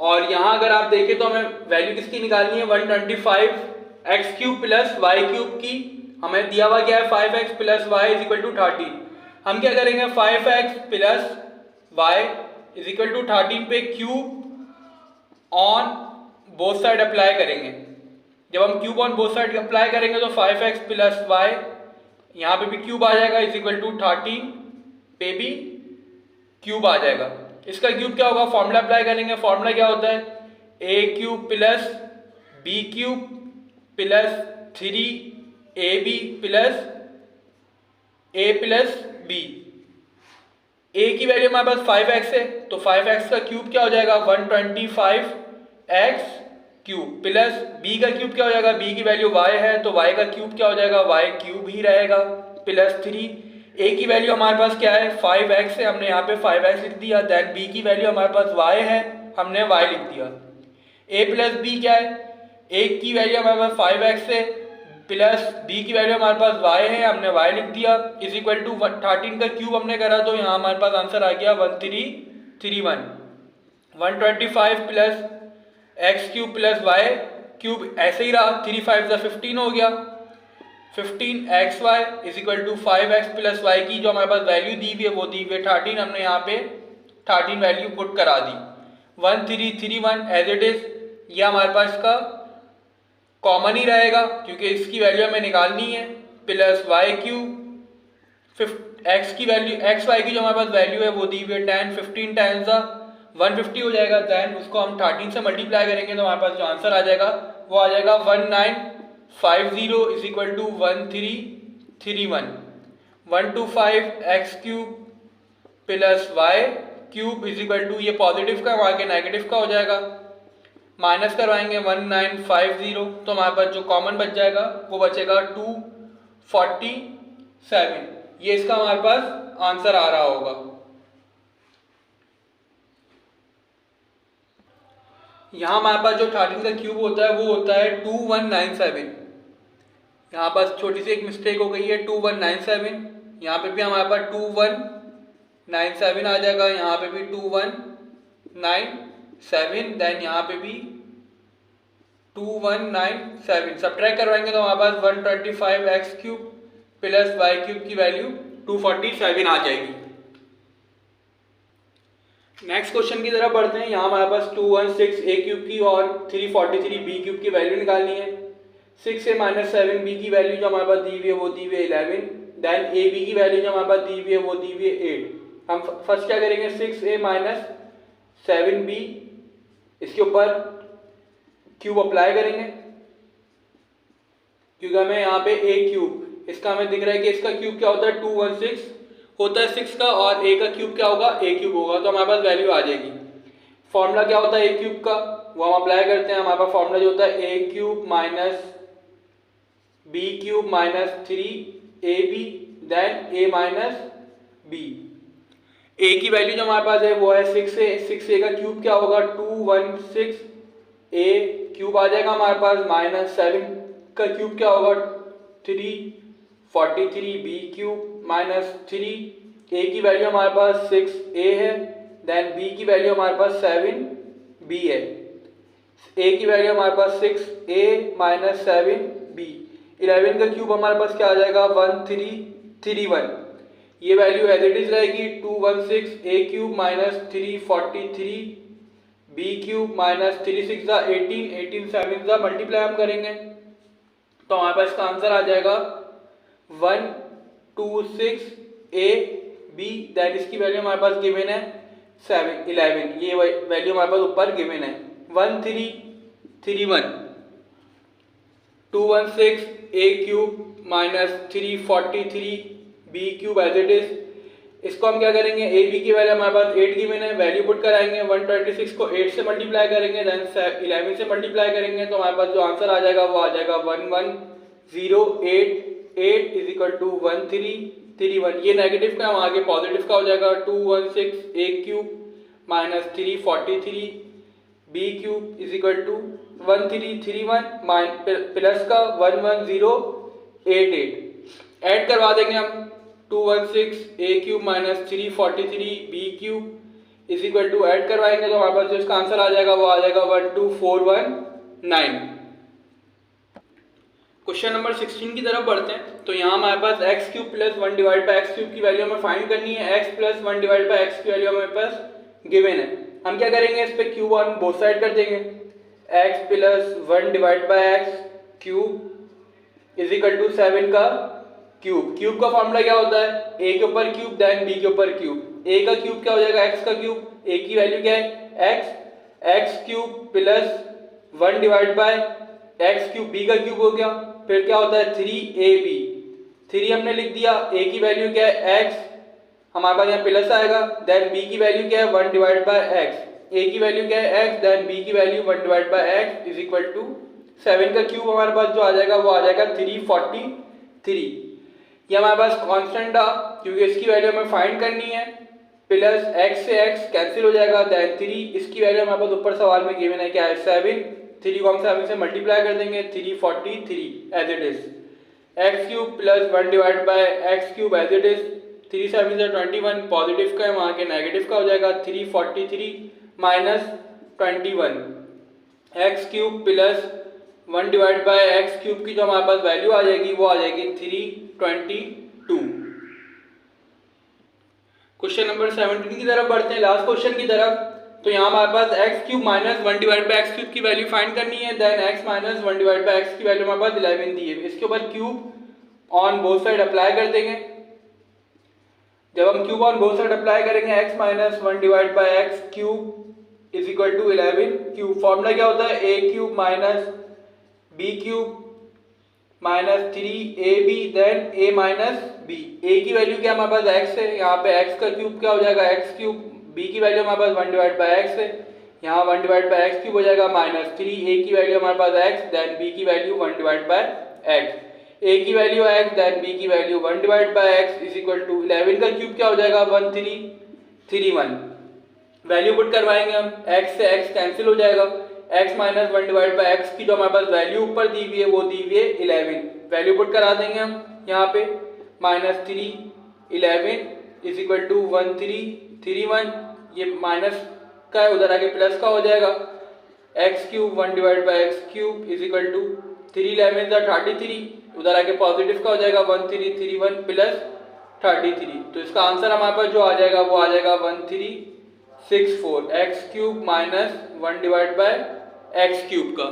और यहाँ अगर आप देखें तो हमें वैल्यू किसकी निकालनी है, 125x³ प्लस y³ की। हमें दिया हुआ क्या है 5x plus y is equal to 13। हम क्या करेंगे 5x plus y is equal to 13 पे cube on both side apply करेंगे। जब हम cube on both side apply करेंगे तो 5x प्लस y यहाँ पे भी क्यूब आ जाएगा इज इक्वल टू 13 पे भी क्यूब आ जाएगा। इसका क्यूब क्या होगा, फॉर्मूला अप्लाई करेंगे। फॉर्मूला क्या होता है, a³ plus b³ plus 3ab plus a plus b। a की वैल्यू हमारे पास 5x है तो 5x का क्यूब क्या हो जाएगा 125x³ प्लस b का क्यूब क्या हो जाएगा, b की वैल्यू y है तो y का क्यूब क्या हो जाएगा y³ ही रहेगा प्लस 3। a की वैल्यू हमारे पास क्या है 5x है, हमने यहाँ पे 5x लिख दिया। देन b की वैल्यू हमारे पास y है, हमने y लिख दिया। a प्लस b क्या है, a की वैल्यू हमारे पास 5x है प्लस b की वैल्यू हमारे पास y है, हमने y लिख दिया इज इक्वल टू 13 का क्यूब हमने करा तो यहाँ हमारे पास आंसर आ गया 1331। 125 प्लस x³ प्लस y³ ऐसे ही रहा, 3 5 15 हो गया। 15xy is equal to 5x plus y की जो हमारे पास वैल्यू दी हुई है वो दी हुई है 13, हमने यहाँ पे 13 वैल्यू पुट करा दी। 1331 एज इट इज, ये हमारे पास का कॉमन ही रहेगा क्योंकि इसकी वैल्यू हमें निकालनी है। प्लस y³ x की वैल्यू xy की जो हमारे पास वैल्यू है वो दी हुई है 10, 15 टाइम्स 150 हो जाएगा। दैन उसको हम 13 से मल्टीप्लाई करेंगे तो हमारे पास जो आंसर आ जाएगा वो आ जाएगा 1950 is equal to 1331। 125x³ plus y³ is equal to, ये पॉजिटिव का आगे नेगेटिव का हो जाएगा, माइनस करवाएंगे 1950 तो हमारे पास जो कॉमन बच जाएगा वो बचेगा 247। ये इसका हमारे पास आंसर आ रहा होगा। यहाँ हमारे पास जो 13 का क्यूब होता है वो होता है 2197। यहाँ पास छोटी सी एक मिस्टेक हो गई है 2197, यहाँ पे भी हमारे पास 2197 आ जाएगा, यहाँ पे भी 2197, देन यहाँ पे भी 2197। सब्ट्रैक्ट करवाएंगे तो हमारे पास 125x³ प्लस y³ की वैल्यू 247 आ जाएगी। नेक्स्ट क्वेश्चन की तरफ बढ़ते हैं। यहाँ हमारे पास 216a³ की और 343b³ की वैल्यू निकालनी है। 6a माइनस 7b की वैल्यू जो हमारे पास दी हुई है वो दी हुई है 11, देन ab की वैल्यू जो हमारे पास दी हुई है वो दी हुई है 8। हम फर्स्ट क्या करेंगे 6a माइनस 7b इसके ऊपर क्यूब अप्लाई करेंगे क्योंकि हमें यहाँ पे a³ इसका हमें दिख रहा है कि इसका क्यूब क्या होता है 216 होता है 6 का, और a का क्यूब क्या होगा a³ होगा, तो हमारे पास वैल्यू आ जाएगी। फॉर्मूला क्या होता है a³ का वो हम अप्लाई करते हैं। हमारे पास फॉर्मूला जो होता है a³ minus b³ minus 3ab then a minus b। a की वैल्यू जो हमारे पास है वो है 6a, 6a का क्यूब क्या होगा 216a³ आ जाएगा हमारे पास, माइनस 7 का क्यूब क्या होगा 343b³ माइनस 3। a की वैल्यू हमारे पास 6a है, देन b की वैल्यू हमारे पास 7b है। a की वैल्यू हमारे पास 6a माइनस 7b, 11 का क्यूब हमारे पास क्या आ जाएगा 1331। ये वैल्यू एज इट इज रहेगी 216a³ minus 343b³ minus 3 6 18, 18 7 multiply हम करेंगे तो हमारे पास इसका आंसर आ जाएगा 126ab, दैट इसकी वैल्यू हमारे पास गिवन है 11, ये वैल्यू हमारे पास ऊपर गिवन है 1331। 216a³ minus 343b³ as it is. इसको हम क्या करेंगे ab की वैल्यू हमारे पास 8 गिवन है, वैल्यू पुट कराएंगे 126 को 8 से मल्टीप्लाई करेंगे, देन 11 से मल्टीप्लाई करेंगे तो हमारे पास जो आंसर आ जाएगा वो आ जाएगा 11088 इज इक्वल टू 1331। ये नेगेटिव का हम आगे पॉजिटिव का हो जाएगा 216a³ minus 343b³ is equal to 1331 plus का 11088। ऐड करवा देंगे हम 216a³ minus 343b³ is equal to add करवाएंगे तो हमारे पास जो इसका आंसर आ जाएगा वो आ जाएगा 12419। क्वेश्चन नंबर 16 की तरफ बढ़ते हैं। तो यहाँ हमारे पास x cube plus 1 divide by x cube की वैल्यू हमें फाइंड करनी है। X plus 1 divide by x की वैल्यू हमारे पास गिवन है। हम क्या करेंगे, इस पे क्यूब ऑन बोथ साइड कर देंगे। X plus 1 divide by x cube is equal to 7 का क्यूब। क्यूब का फॉर्मूला क्या होता है, ए के ऊपर क्यूब देन बी के ऊपर क्यूब। ए का क्यूब क्या हो जाएगा, एक्स का क्यूब। ए की वैल्यू क्या है X, X cube plus 1 divide by x cube, B का क्यूब हो गया। फिर क्या होता है 3ab, 3 हमने लिख दिया। ए की वैल्यू क्या है एक्स, हमारे पास यहाँ प्लस आएगा। देन बी की वैल्यू क्या है 1 डिवाइड बाय एक्स। ए की वैल्यू क्या है एक्स, देन बी की value 1 divide by X is equal to 7 का क्यूब हमारे पास जो आ जाएगा वो आ जाएगा 343। ये हमारे पास कांस्टेंट था क्योंकि इसकी वैल्यू हमें फाइंड करनी है। प्लस एक्स से एक्स कैंसिल हो जाएगा, देन 3 इसकी वैल्यू हमारे पास ऊपर सवाल में गिवन है क्या है 7। 3 को हम 7 से मल्टीप्लाई कर देंगे 343 as it is. X cube plus 1 divide by x cube as it is. 3 7 से 21 पॉजिटिव का है, वहाँ के नेगेटिव का हो जाएगा 343 minus 21। X cube plus 1 divide by x cube की जो हमारे पास वैल्यू आ जाएगी वो आ जाएगी 322। क्वेश्चन नंबर 17 की तरफ बढ़ते हैं, लास्ट क्वेश्चन की तरफ। तो यहाँ हमारे पास x cube minus 1 divide by x cube की वैल्यू फाइंड करनी है। Then x minus 1 divide by x की वैल्यू हमारे पास 11 दी है। इसके ऊपर cube on both side apply कर देंगे। जब हम cube on both side apply करेंगे x minus 1 divide by x cube is equal to 11 cube. Formula क्या होता है a cube minus b cube minus 3ab then a minus B. a की value क्या हमारे पास x है, यहाँ पे x का क्यूब क्या हो जाएगा x क्यूब। b की वैल्यू हमारे पास 1 डिवाइड बाय x है, यहाँ 1 डिवाइड बाय x क्यूब हो जाएगा माइनस 3। a की वैल्यू हमारे पास x देन b की value 1 divide by x। a की वैल्यू x देन b की value 1 divide by x is equal to 11 का क्यूब क्या हो जाएगा 1331। वैल्यू पुट करवाएंगे हम, x से x कैंसिल हो जाएगा। x minus 1 divide by x की जो हमारे पास वैल्यू ऊपर दी हुई है वो दी हुई है 11। वैल्यू पुट करा देंगे हम यहाँ पे, माइनस 3 11 इज इक्वल टू 1331। ये माइनस का है, उधर आके प्लस का हो जाएगा। X cube 1 divide by x cube is equal to 3 11 33, उधर आके पॉजिटिव का हो जाएगा 1331 प्लस 33। तो इसका आंसर हमारे पास जो आ जाएगा वो आ जाएगा 1364 x cube minus 1 divide by x cube का।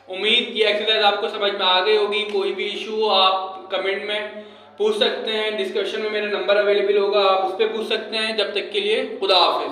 उम्मीद ये एक्सरसाइज आपको समझ में आ गई होगी। कोई भी इशू हो आप कमेंट में पूछ सकते हैं, डिस्कशन में मेरा नंबर अवेलेबल होगा, आप उस पर पूछ सकते हैं। जब तक के लिए खुदा हाफिज।